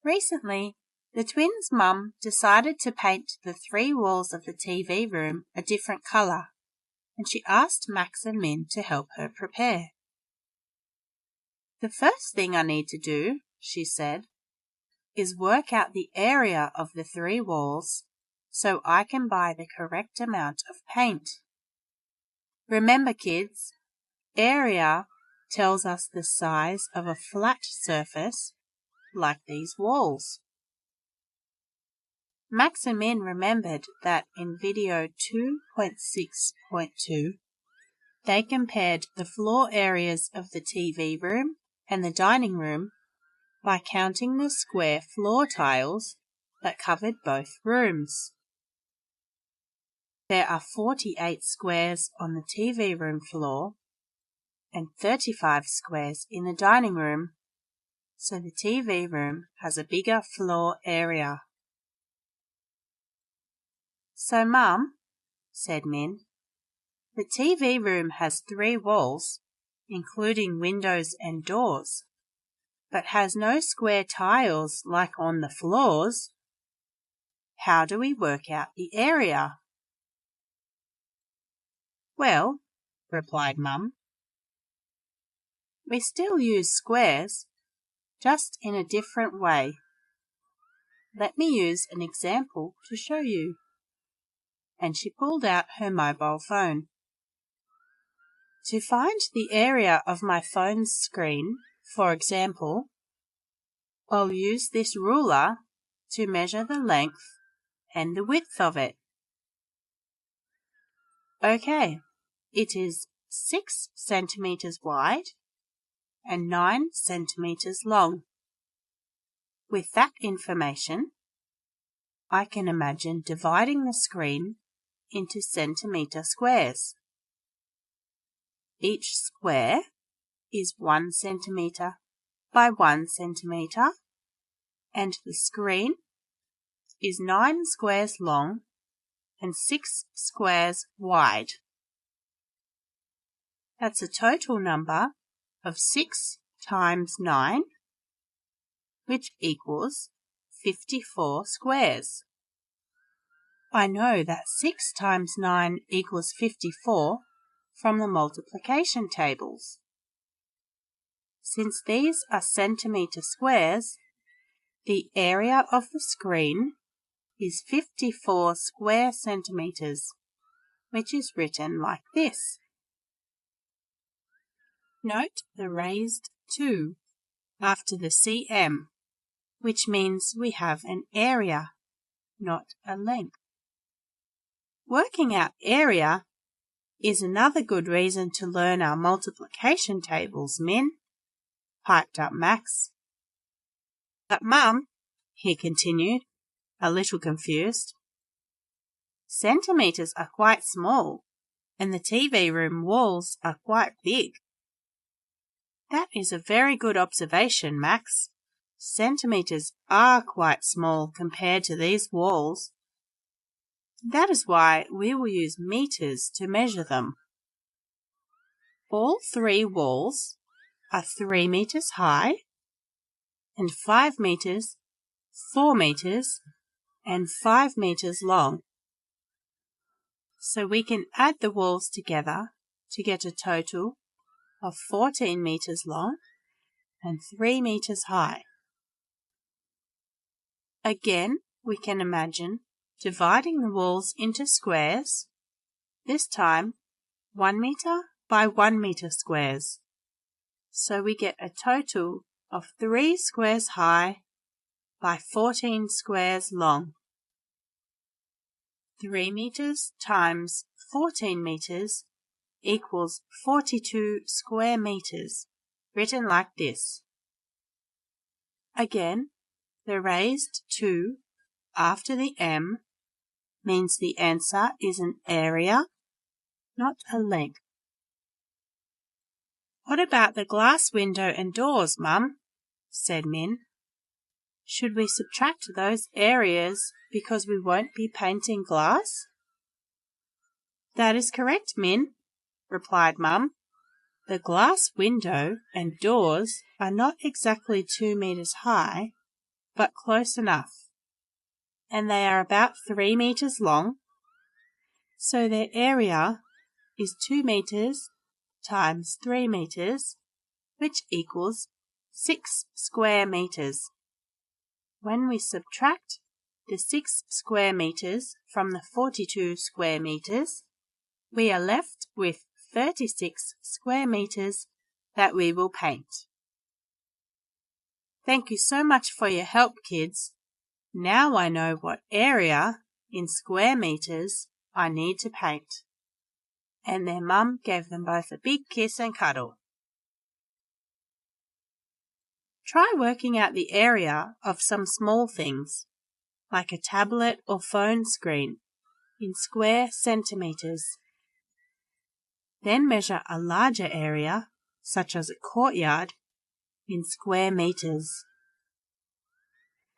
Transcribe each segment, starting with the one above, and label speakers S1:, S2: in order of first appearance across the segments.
S1: Recently, the twins' mum decided to paint the 3 walls of the TV room a different colour, and she asked Max and Min to help her prepare. "The first thing I need to do," she said, "is work out the area of the 3 walls so I can buy the correct amount of paint." Remember, kids, area tells us the size of a flat surface like these walls. Max and Min remembered that in video 2.6.2, they compared the floor areas of the TV room and the dining room by counting the square floor tiles that covered both rooms. There are 48 squares on the TV room floor and 35 squares in the dining room, so the TV room has a bigger floor area. "So, Mum," said Min, "the TV room has 3 walls, including windows and doors, but has no square tiles like on the floors. How do we work out the area?" "Well," replied Mum, "we still use squares, just in a different way. Let me use an example to show you." And she pulled out her mobile phone. To find the area of my phone screen, for example, I'll use this ruler to measure the length and the width of it. Okay, it is 6 centimeters wide and 9 centimeters long. With that information, I can imagine dividing the screen into centimeter squares. Each square is 1 centimeter by 1 centimeter, and the screen is 9 squares long and 6 squares wide. That's a total number of 6 times 9, which equals 54 squares. I know that 6 times 9 equals 54 from the multiplication tables. Since these are centimeter squares, the area of the screen is 54 square centimeters, which is written like this. Note the raised 2 after the cm, which means we have an area, not a length. Working out area is another good reason to learn our multiplication tables, Min, piped up Max. "But, Mum," he continued, a little confused, "centimeters are quite small, and the TV room walls are quite big." "That is a very good observation, Max. Centimeters are quite small compared to these walls. That is why we will use meters to measure them. All 3 walls are 3 meters high and 5 meters, 4 meters, and 5 meters long. So we can add the walls together to get a total of 14 meters long and 3 meters high. Again, we can imagine dividing the walls into squares, this time 1 meter by 1 meter squares. So we get a total of 3 squares high by 14 squares long. 3 meters times 14 meters equals 42 square meters, written like this. Again, the raised 2 after the m means the answer is an area, not a length. "What about the glass window and doors, Mum?" said Min. "Should we subtract those areas because we won't be painting glass?" "That is correct, Min," replied Mum. "The glass window and doors are not exactly 2 meters high, but close enough. And they are about 3 meters long, so their area is 2 meters times 3 meters, which equals 6 square meters. When we subtract the 6 square meters from the 42 square meters, we are left with 36 square meters that we will paint. Thank you so much for your help, kids. Now I know what area in square meters I need to paint. And their mum gave them both a big kiss and cuddle. Try working out the area of some small things, like a tablet or phone screen, in square centimeters. Then measure a larger area, such as a courtyard, in square meters.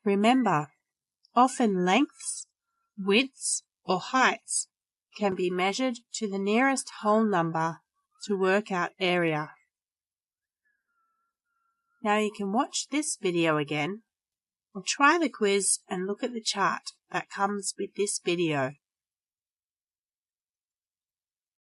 S1: Remember, often lengths, widths, or heights can be measured to the nearest whole number to work out area. Now you can watch this video again, or try the quiz and look at the chart that comes with this video.